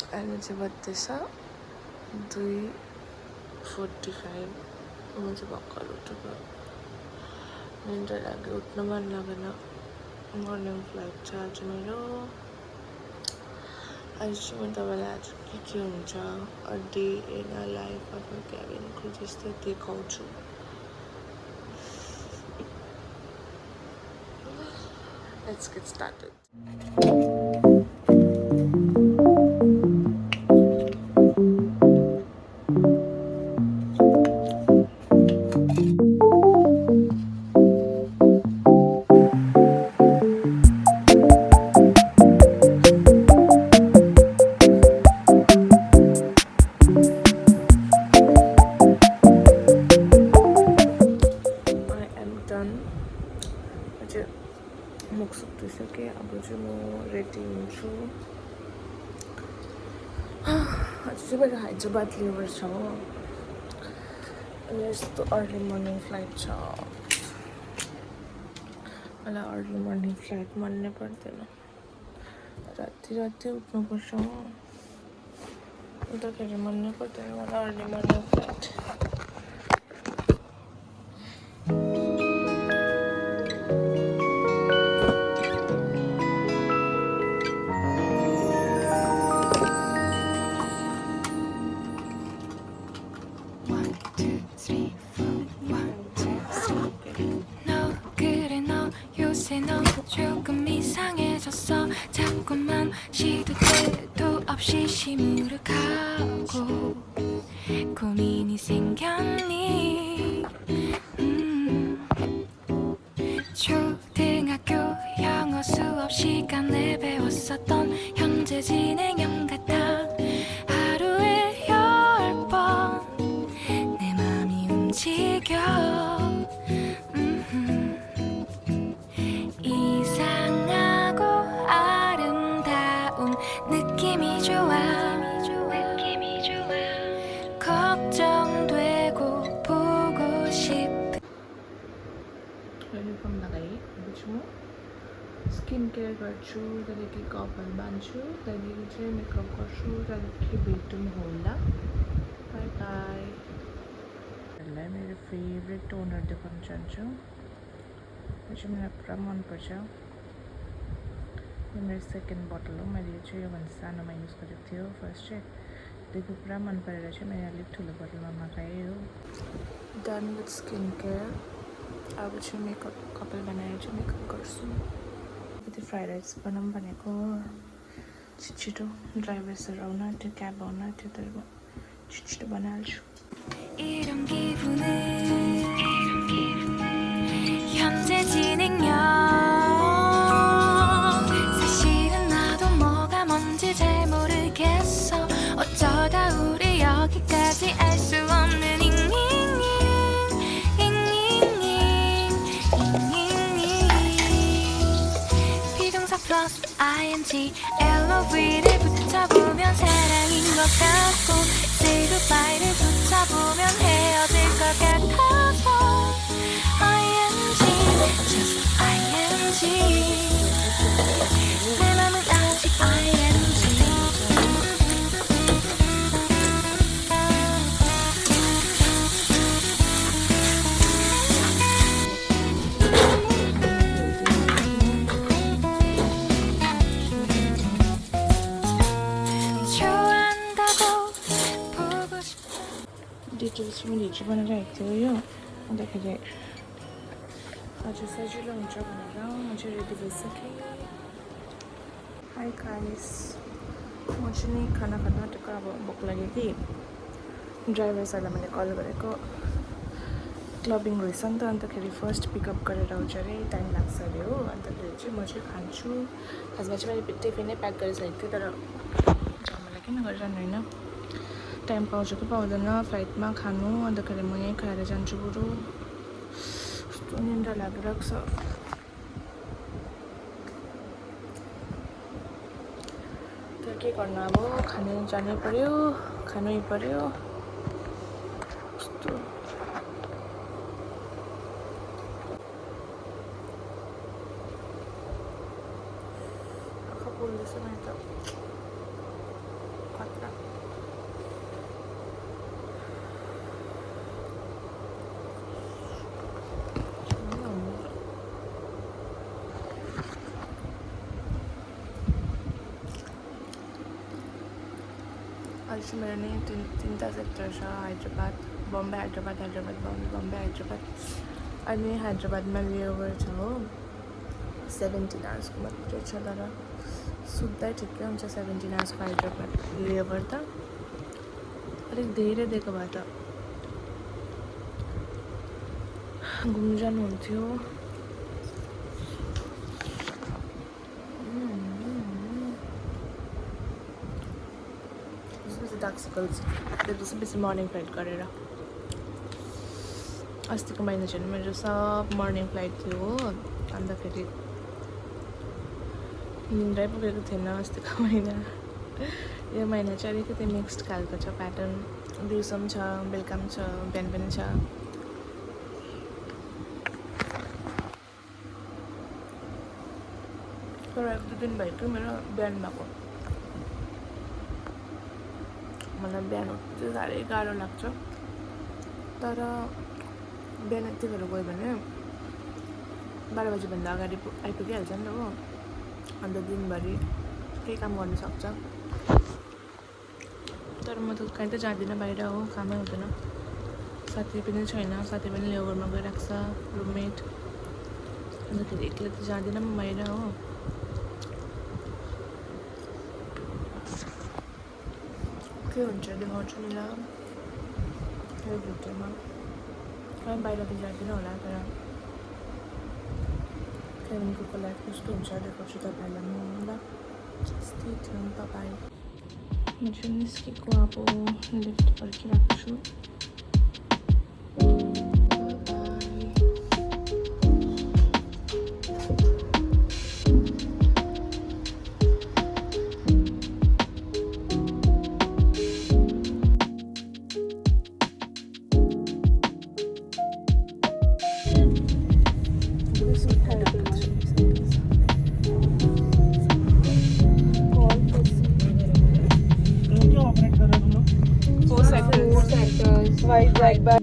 अहिले चाहिँ बज्दैछ 2:45 म चाहिँ भर्खर उठेको निन्द्रा लाग्यो उठ्नु मन लागेन मर्निङ फ्लाइट छ आज मेरो आज चाहिँ म तपाईँलाई आज के हुन्छ a day in a life of a cabin crew जस्तो देखाउँछु Let's get started. मुख सुक्तिसकेँ अब चाहिँ म रेडी हुन्छु आज चाहिँ मेरो हैदराबाद लेबर छ हो अनि यस्तो अर्ली मर्निङ फ्लाइट छ मलाई अर्ली मर्निङ फ्लाइट मन नै पर्दैन राति उठ्नुपर्छ हो अन्तखेरि मन नै पर्दैन मलाई अर्ली मर्निङ फ्लाइट 너 조금 이상해졌어 자꾸만 시도 때도 없이 시무룩하고 고민이 생겼니 초등학교 영어 수업 시간에 배웠었던 현재 진행형 같아 하루에 10번 내 맘이 움직여 이상하고 아름다운 느낌이 좋아 걱정되고 보고 싶은 युनिफर्म लगाएँ अब म स्किन केयर गर्छु त्यहाँदेखि कपाल बान्छु त्यहाँदेखि चाहिँ मेकअप गर्छु त्यहाँदेखि भेटौँ होला बाई बाई यसलाई मेरो फेभरेट टोनर देखाउन चाहन्छु यो चाहिँ मलाई पुरा मनपर्छ यो मेरो सेकेन्ड बोतल हो मैले यो चाहिँ योभन्दा सानोमा युज गरेको थियो फर्स्ट चाहिँ त्यो पुरा मन परेर चाहिँ मैले अलिक ठुलो बोतलमा मगाएँ हो डन विथ स्किन केयर अब चाहिँ मेकअप कपाल बनाएर चाहिँ मेकअप गर्छु त्यो फ्राइड राइस बनाऊँ भनेको छिटो ड्राइभर्सहरू आउन त्यो क्याब आउन त्यो त छिटो बनाइहाल्छु 이런 기분은 현재 진행형 사실은 나도 뭐가 뭔지 잘 모르겠어 어쩌다 우리 여기까지 알 수 없는 비동사 플러스 ing LOV를 붙여보면 사랑인 것 같고 say goodbye를 붙여보면 헤어질 것 같아서 ing just ing 내 맘은 아직 ing details पनि हिजो बनाइरहेको थियो यो अन्तखेरि आज सजिलो हुन्छ भनेर म चाहिँ रेडी भइसकेँ हाई गाइस म चाहिँ नि खाना खानु आँटेको अब भोक लाग्यो कि ड्राइभर्सहरूलाई मैले कल गरेको क्लबिङ रहेछ नि त अन्तखेरि फर्स्ट पिकअप गरेर आउँछ अरे टाइम लाग्छ अरे हो अन्तखेरि चाहिँ म चाहिँ खान्छु खासमा चाहिँ मैले टिफिनै प्याक गरिसकेको थिएँ तर झमेला किन गरिरहनु होइन टाइम पाउँछ कि पाउँदैन फ्लाइटमा खानु अन्तखेरि म यहीँ खाएर जान्छु बरु कस्तो निन्द्रा लागिरहेको छ त्यो के गर्नु अब खानु जानै पर्यो खानै पर्यो कस्तो आँखा पोल्दैछ मैले त आज चाहिँ मेरो नि तिनवटा सेक्टर छ, हैदराबाद, बम्बे, हैदराबाद, हैदराबाद, बम्बे, बम्बे, हैदराबाद. अनि हैदराबादमा लेओभर छ हो, 17 आवर्सको मात्रै छ. तर सुत्दै ठिकै हुन्छ 17 आवर्सको हैदराबाद लेओभर त. अलिक धेरै दिएको भए त घुम्नु जानुहुन्थ्यो. डार्क सर्कल्स त्यसपछि बेसी मर्निङ फ्लाइट गरेर. अस्तिको महिना चाहिँ मेरो सब मर्निङ फ्लाइट थियो हो, अन्तखेरि निन्द्रै पुगेको थिएन अस्तिको महिना. यो महिना चाहिँ अलिकति मिक्स्ड खालको छ प्याटर्न. दिउँसो पनि छ, बेलुका पनि छ, बिहान पनि छ. तर 1-2 दिन भयो कि मेरो बिहान भएको. मलाई बिहान उठ्नु चाहिँ साह्रै गाह्रो लाग्छ. तर बिहान यतिखेर गयो भने 12 बजीभन्दा अगाडि आइपुगिहाल्छ नि त हो. अन्त दिनभरि केही काम गर्नु सक्छ. तर म त कहीँ त जाँदिनँ बाहिर हो, कामै हुँदैन. साथी पनि छैन, साथी पनि लेओभरमा गइरहेको छ, रुममेट. अन्तखेरि एक्लै त जाँदिनँ म बाहिर हो. के हुन्छ देखाउँछु नि ल यो भिडियोमा. कहीँ बाहिर त जाँदिनँ होला, तर केभिनको लाइफ कस्तो हुन्छ देखाउँछु तपाईँहरूलाई म ल. Stay tune, bye. म चाहिँ निस्केको अब लिफ्ट पर्खिरहेको छु. Like back.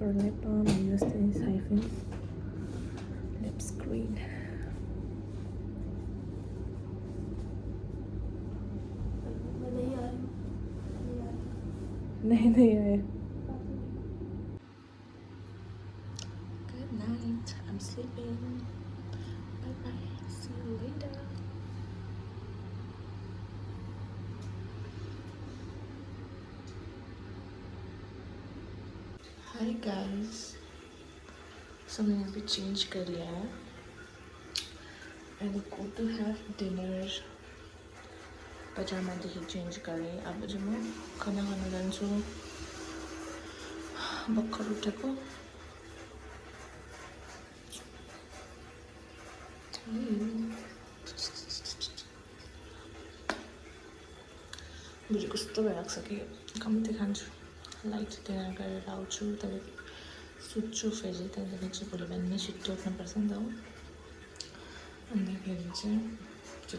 For lip balm, I use this hyphen lip screen. नहीं आया. Good night. I'm sleeping. Bye bye. See you later. Hi guys. So मैंने अभी चेंज कर लिया है. And go to have dinner. पजामादेखि चेन्ज गरेँ. अब चाहिँ म खाना खान जान्छु. भर्खर उठेको. भुँडी कस्तो भइरहेको छ कि कम्ती खान्छु. लाइट डिनर गरेर आउँछु, त्यहाँदेखि सुत्छु फेरि, त्यहाँदेखि चाहिँ भोलि बिहान नै छिट्टो उठ्नुपर्छ नि त हो। अन्तखेरि चाहिँ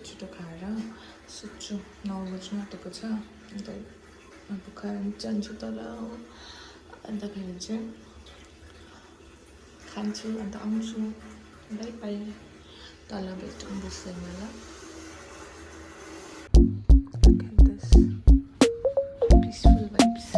छिटो खाएर सुत्छु। 9 बज्नु आँटेको छ, अन्त भोक खाएर जान्छु तल हो। अन्तखेरि चाहिँ खान्छु, अन्त आउँछु। बाई बाई, तल भेटौँ बुझ्दैमा ल। Look at this peaceful vibes.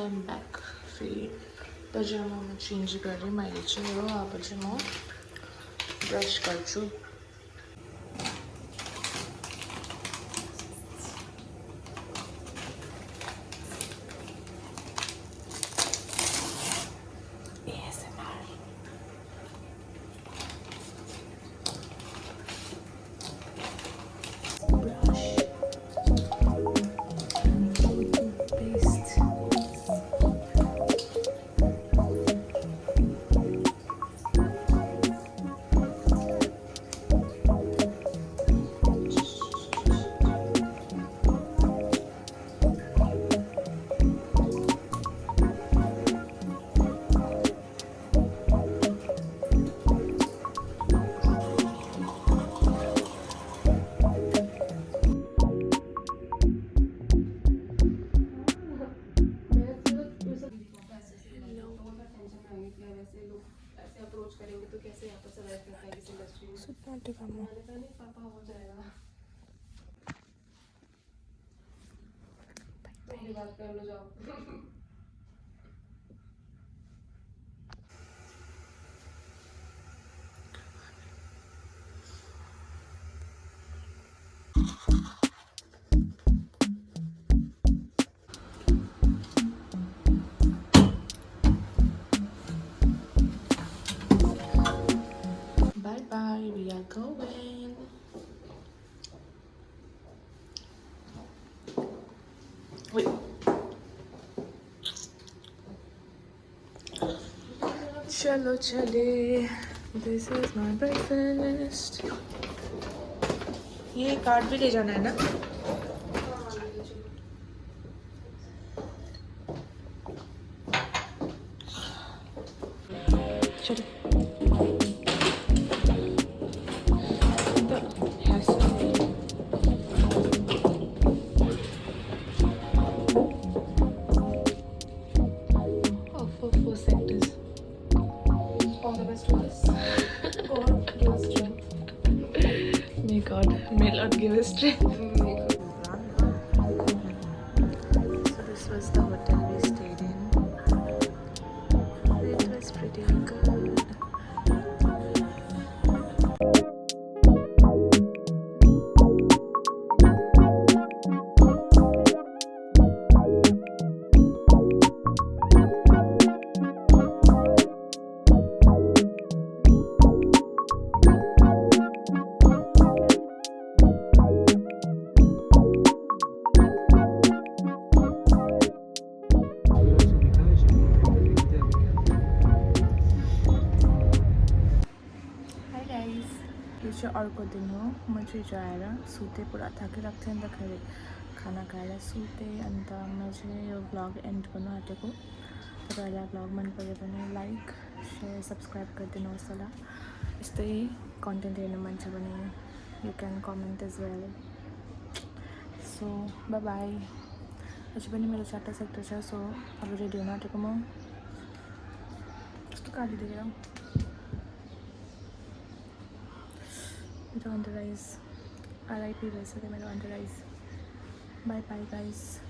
I'm back. फेरि पजामामा चेन्ज गरेँ मैले चाहिँ हो। अब चाहिँ म ब्रस गर्छु। पापा हो जाएगा, पहली बात कर लो जाओ। Bye bye, we are going. Wait. Chalo chale. This is my breakfast. ये कार्ड भी ले जाना है ना? चलो। Four sectors. All the best to us. God give us strength. May God, may Lord give us strength. So this was the hotel we stayed in. It was pretty good. यो चाहिँ अर्को दिन हो। म चाहिँ हिजो आएर सुतेँ, पुरा थाकिरहेको थिएँ। अन्तखेरि खाना खाएर सुतेँ। अन्त म चाहिँ यो भ्लग एन्ड गर्नु आँटेको। तपाईँहरूलाई भ्लग मन पऱ्यो भने लाइक सेयर सब्सक्राइब गरिदिनुहोस् होला। यस्तै कन्टेन्ट हेर्नु मन छ भने you can comment as well. So bye bye. अझै पनि मेरो 4टा सेक्टर छ। सो अब रेडी हुनु आँटेको म। कस्तो काटिदिएर मेरो अन्डर आइज RIP भइसक्यो मेरो under eyes. By by guys.